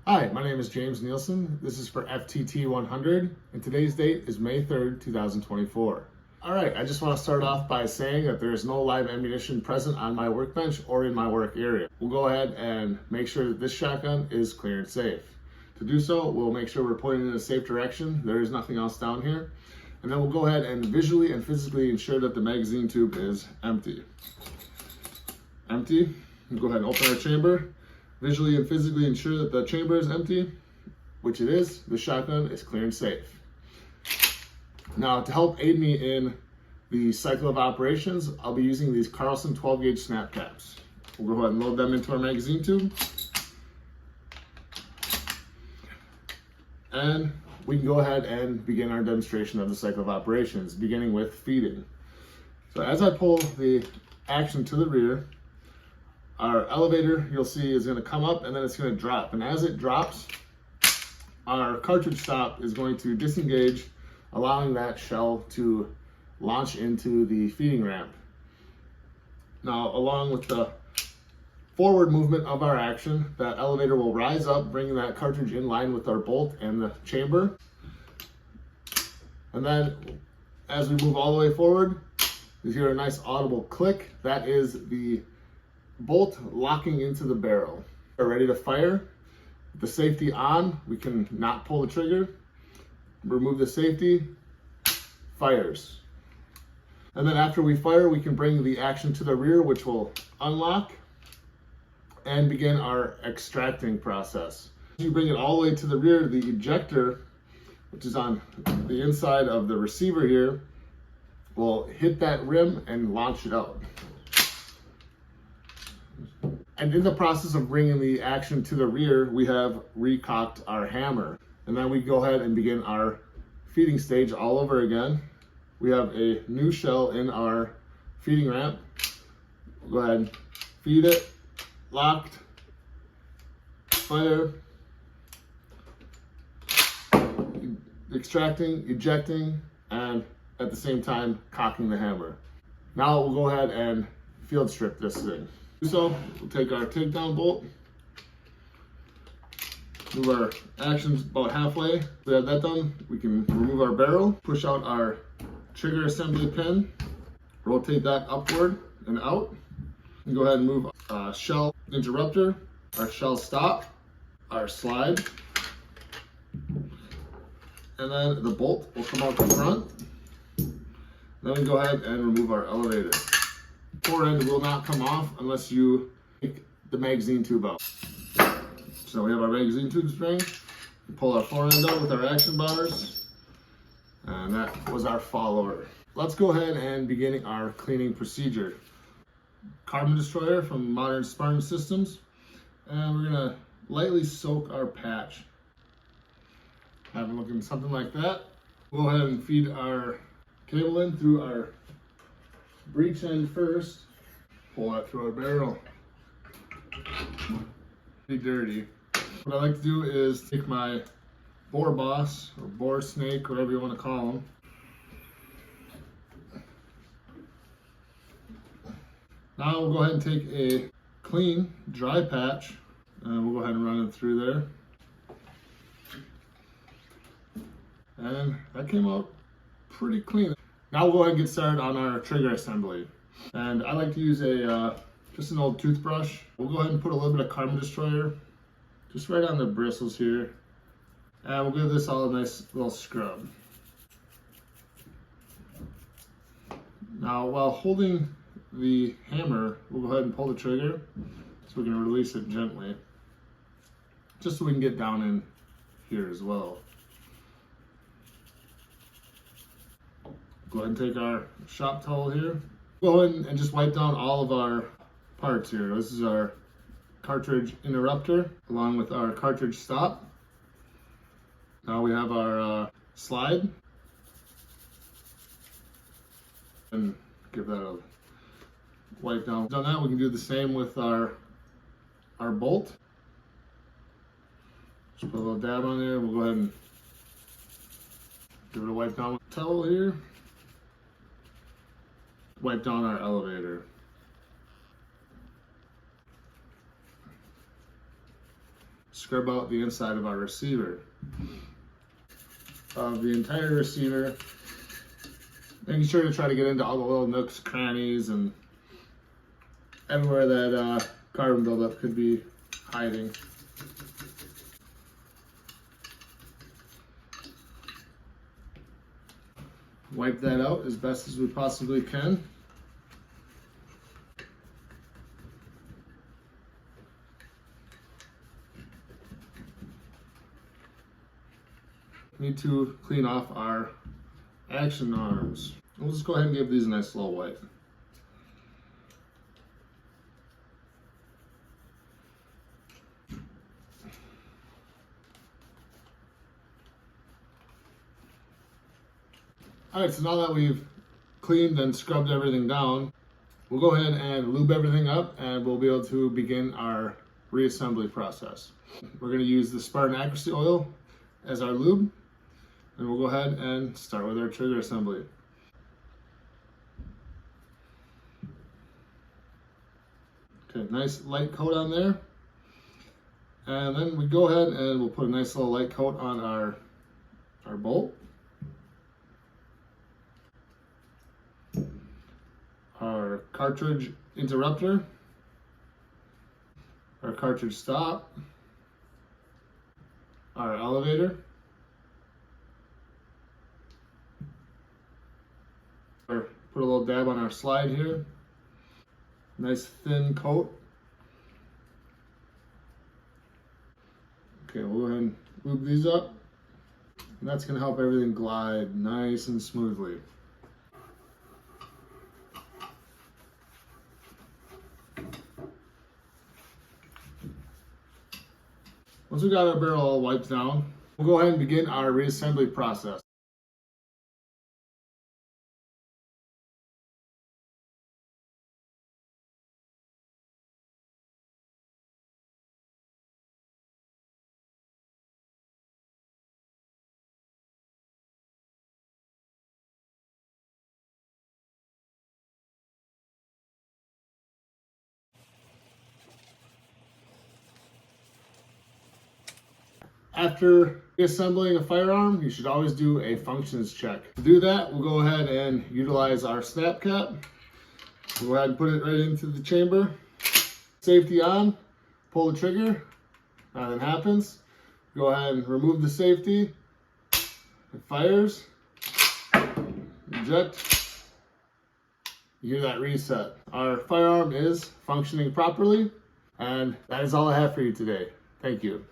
Hi, my name is James Nielsen. This is for FTT100, and today's date is May 3rd, 2024. All right, I just want to start off by saying that there is no live ammunition present on my workbench or in my work area. We'll go ahead and make sure that this shotgun is clear and safe. To do so, we'll make sure we're pointing in a safe direction. There is nothing else down here. And then we'll go ahead and visually and physically ensure that the magazine tube is empty. Empty. We'll go ahead and open our chamber. Visually and physically ensure that the chamber is empty, which it is. The shotgun is clear and safe. Now, to help aid me in the cycle of operations, I'll be using these Carlson 12 gauge snap caps. We'll go ahead and load them into our magazine tube. And we can go ahead and begin our demonstration of the cycle of operations, beginning with feeding. So as I pull the action to the rear, our elevator, you'll see, is going to come up and then it's going to drop. And as it drops, our cartridge stop is going to disengage, allowing that shell to launch into the feeding ramp. Now, along with the forward movement of our action, that elevator will rise up, bringing that cartridge in line with our bolt and the chamber. And then as we move all the way forward, you hear a nice audible click. That is the bolt locking into the barrel. We're ready to fire. With the safety on, we can not pull the trigger. Remove the safety, fires. And then after we fire, we can bring the action to the rear, which will unlock and begin our extracting process. As you bring it all the way to the rear, the ejector, which is on the inside of the receiver here, will hit that rim and launch it out. And in the process of bringing the action to the rear, we have recocked our hammer. And then we go ahead and begin our feeding stage all over again. We have a new shell in our feeding ramp. We'll go ahead and feed it, locked, fire, extracting, ejecting, and at the same time, cocking the hammer. Now we'll go ahead and field strip this thing. So we'll take our takedown bolt, move our actions about halfway. We have that done. We can remove our barrel, push out our trigger assembly pin, rotate that upward and out, and go ahead and move our shell interrupter, our shell stop, our slide, and then the bolt will come out the front. Then we go ahead and remove our elevator. Fore end will not come off unless you take the magazine tube out. So we have our magazine tube spring. We pull our fore end out with our action bars. And that was our follower. Let's go ahead and begin our cleaning procedure. Carbon destroyer from Modern Spartan Systems. And we're gonna lightly soak our patch. Have it looking something like that. We'll go ahead and feed our cable in through our breech end first. Pull that through our barrel. Pretty dirty. What I like to do is take my bore boss or bore snake, whatever you want to call them. Now we'll go ahead and take a clean, dry patch and we'll go ahead and run it through there. And that came out pretty clean. Now we'll go ahead and get started on our trigger assembly. And I like to use just an old toothbrush. We'll go ahead and put a little bit of carbon destroyer just right on the bristles here. And we'll give this all a nice little scrub. Now while holding the hammer, we'll go ahead and pull the trigger so we can release it gently. Just so we can get down in here as well. Go ahead and take our shop towel here. Go ahead and just wipe down all of our parts here. This is our cartridge interrupter along with our cartridge stop. Now we have our slide. And give that a wipe down. Done that, we can do the same with our bolt. Just put a little dab on there. We'll go ahead and give it a wipe down with a towel here. Wipe down our elevator. scrub out the inside of our receiver. Of the entire receiver, making sure to try to get into all the little nooks, crannies, and everywhere that carbon buildup could be hiding. Wipe that out as best as we possibly can. Need to clean off our action arms. We'll just go ahead and give these a nice little wipe. Alright, so now that we've cleaned and scrubbed everything down, we'll go ahead and lube everything up and we'll be able to begin our reassembly process. We're going to use the Spartan Accuracy Oil as our lube, and we'll go ahead and start with our trigger assembly. Okay, nice light coat on there. And then we go ahead and we'll put a nice little light coat on our bolt. Our cartridge interrupter, our cartridge stop, our elevator, put a little dab on our slide here, nice thin coat. Okay, we'll go ahead and lube these up, and that's going to help everything glide nice and smoothly. Once we got our barrel all wiped down, we'll go ahead and begin our reassembly process. After reassembling a firearm, you should always do a functions check. To do that, we'll go ahead and utilize our snap cap. We'll go ahead and put it right into the chamber. Safety on, pull the trigger, nothing happens. Go ahead and remove the safety. It fires, eject. You hear that reset. Our firearm is functioning properly, and that is all I have for you today. Thank you.